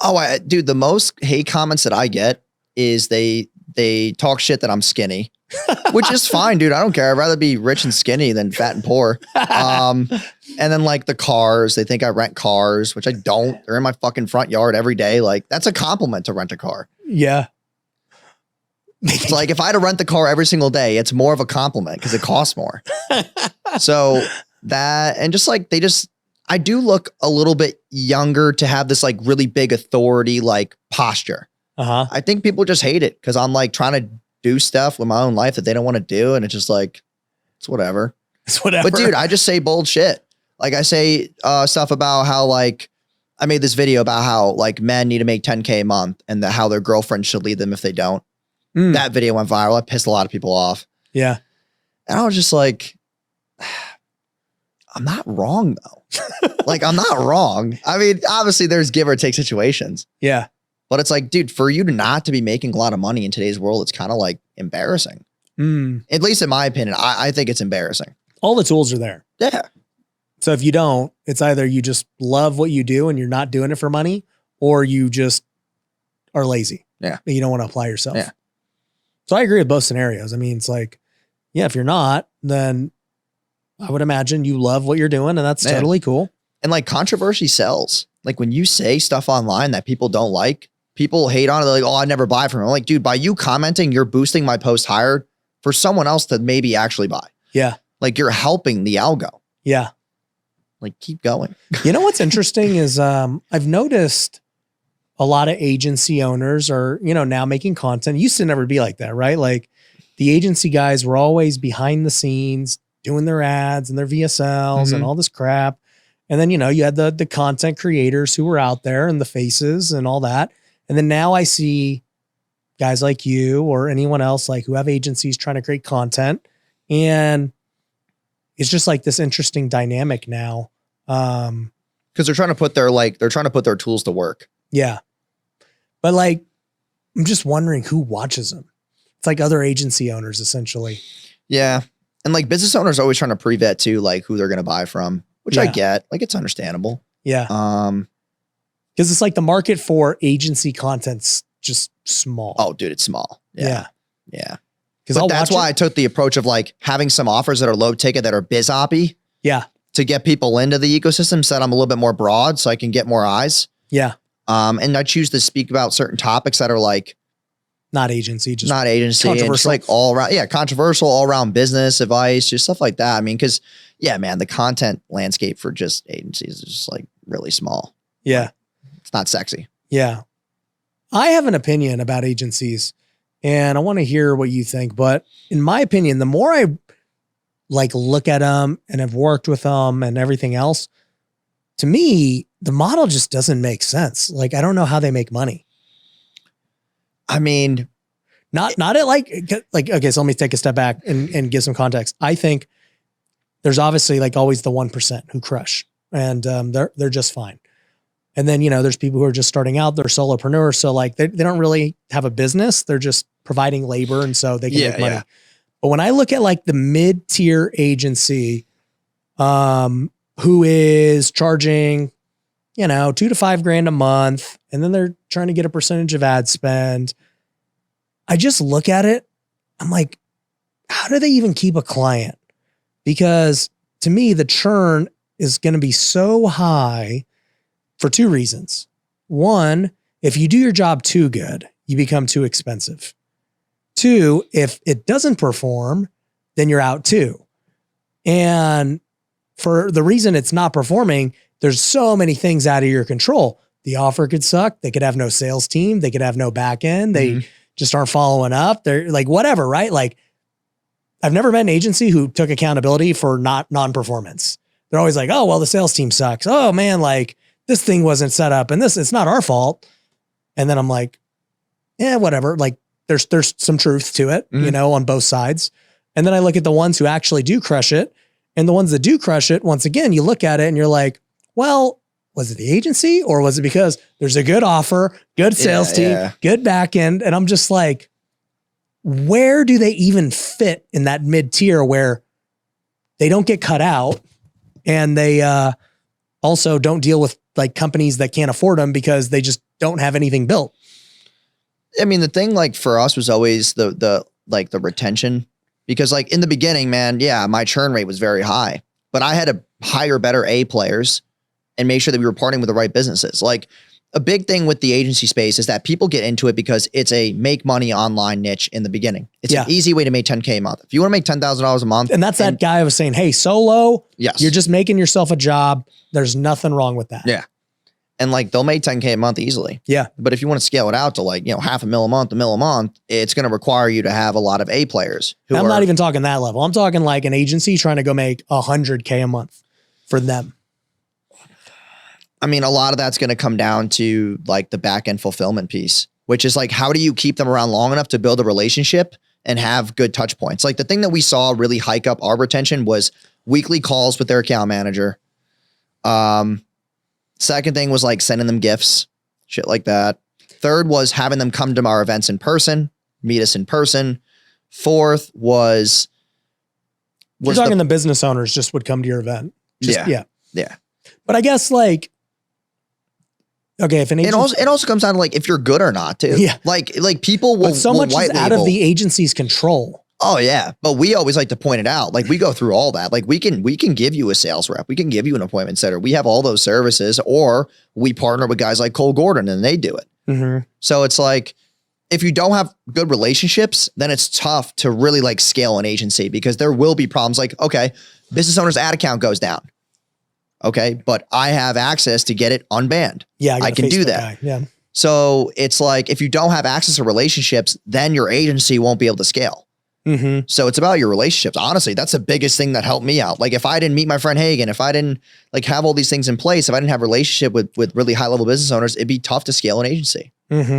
Oh, dude, the most hate comments that I get is they talk shit that I'm skinny, which is fine, dude. I don't care. I'd rather be rich and skinny than fat and poor. And then like the cars, they think I rent cars, which I don't. They're in my fucking front yard every day. Like that's a compliment to rent a car. Yeah. It's like if I had to rent the car every single day, it's more of a compliment because it costs more. So that, and just like I do look a little bit younger to have this like really big authority, like posture. I think people just hate it because I'm like trying to do stuff with my own life that they don't want to do. And it's just like, it's whatever. It's whatever. But dude, I just say bold shit. Like I say stuff about how like, I made this video about how like men need to make 10K a month and how their girlfriend should lead them if they don't. That video went viral. It pissed a lot of people off. Yeah. And I was just like, I'm not wrong though. Like I'm not wrong. I mean, obviously there's give or take situations. Yeah. But it's like, dude, for you to not to be making a lot of money in today's world, it's kind of like embarrassing. At least in my opinion, I think it's embarrassing. All the tools are there. Yeah. So if you don't, it's either you just love what you do and you're not doing it for money, or you just are lazy. Yeah. You don't want to apply yourself. Yeah. So I agree with both scenarios. I mean, it's like, yeah, if you're not, then I would imagine you love what you're doing and that's totally cool. And like controversy sells. Like when you say stuff online that people don't like, people hate on it. They're like, oh, I never buy from him. I'm like, dude, by you commenting, you're boosting my post higher for someone else to maybe actually buy. Yeah. Like you're helping the algo. Yeah. Like keep going. You know, what's interesting is I've noticed a lot of agency owners are, you know, now making content. It used to never be like that, right? Like the agency guys were always behind the scenes doing their ads and their VSLs and all this crap. And then, you know, you had the content creators who were out there and the faces and all that. And then now I see guys like you or anyone else like who have agencies trying to create content. And it's just like this interesting dynamic now. Because they're trying to put their tools to work. Yeah. But like, I'm just wondering who watches them. It's like other agency owners essentially. Yeah. And like business owners are always trying to pre-vet too, like who they're going to buy from, which I get. Like it's understandable. Yeah. Because it's like the market for agency content's just small. Oh, dude, it's small. Yeah. Because that's why I took the approach of like having some offers that are low ticket that are biz oppy. Yeah. To get people into the ecosystem so that I'm a little bit more broad so I can get more eyes. Yeah. And I choose to speak about certain topics that are like not agency, just controversial. And just like all around. Yeah. Controversial, all around business advice, just stuff like that. I mean, because yeah, man, the content landscape for just agencies is just like really small. Yeah. Like, it's not sexy. Yeah. I have an opinion about agencies and I want to hear what you think, but in my opinion, the more I like look at them and have worked with them and everything else, to me, the model just doesn't make sense. Like, I don't know how they make money. I mean, not at like, okay, so let me take a step back and give some context. I think there's obviously like always the 1% who crush and they're just fine. And then, you know, there's people who are just starting out, they're solopreneurs. So like they don't really have a business. They're just providing labor. And so they can make money. Yeah. But when I look at like the mid-tier agency, who is charging, you know, $2,000 to $5,000 a month, and then they're trying to get a percentage of ad spend. I just look at it. I'm like, how do they even keep a client? Because to me, the churn is going to be so high for two reasons. One, if you do your job too good, you become too expensive. Two, if it doesn't perform, then you're out too. And for the reason it's not performing, there's so many things out of your control. The offer could suck. They could have no sales team. They could have no back end. They just aren't following up. They're like, whatever, right? Like I've never met an agency who took accountability for non-performance. They're always like, oh, well, the sales team sucks. Oh man, like this thing wasn't set up and it's not our fault. And then I'm like, yeah, whatever. Like there's some truth to it, you know, on both sides. And then I look at the ones who actually do crush it. And the ones that do crush it, once again, you look at it and you're like, well, was it the agency or was it because there's a good offer, good sales team, good back end? And I'm just like, where do they even fit in that mid-tier where they don't get cut out and they also don't deal with like companies that can't afford them because they just don't have anything built. I mean, the thing like for us was always the retention, because like in the beginning, man, yeah, my churn rate was very high, but I had to hire better A players and make sure that we were partnering with the right businesses. Like a big thing with the agency space is that people get into it because it's a make money online niche in the beginning. It's an easy way to make 10K a month. If you want to make $10,000 a month. And that's that guy I was saying, hey, solo, yes, you're just making yourself a job. There's nothing wrong with that. Yeah. And like they'll make 10K a month easily. Yeah. But if you want to scale it out to like, you know, $500,000 a month, it's going to require you to have a lot of A players. I'm not even talking that level. I'm talking like an agency trying to go make $100K a month for them. I mean, a lot of that's going to come down to like the back end fulfillment piece, which is like, how do you keep them around long enough to build a relationship and have good touch points? Like the thing that we saw really hike up our retention was weekly calls with their account manager. Second thing was like sending them gifts, shit like that. Third was having them come to our events in person, meet us in person. Fourth was you're talking the business owners just would come to your event. Yeah. But I guess like, okay, if an agency, it also comes down to like if you're good or not too. Yeah. Like people will. But so much is out of the agency's control. Oh yeah, but we always like to point it out. Like we go through all that. Like we can give you a sales rep. We can give you an appointment setter. We have all those services, or we partner with guys like Cole Gordon and they do it. Mm-hmm. So it's like, if you don't have good relationships, then it's tough to really like scale an agency, because there will be problems. Like, okay, business owner's ad account goes down. Okay, but I have access to get it unbanned. Yeah, I can do that. Yeah. So it's like, if you don't have access to relationships, then your agency won't be able to scale. Mm-hmm. So it's about your relationships. Honestly, that's the biggest thing that helped me out. Like if I didn't meet my friend Hagen, if I didn't like have all these things in place, if I didn't have a relationship with really high level business owners, it'd be tough to scale an agency. Mm-hmm.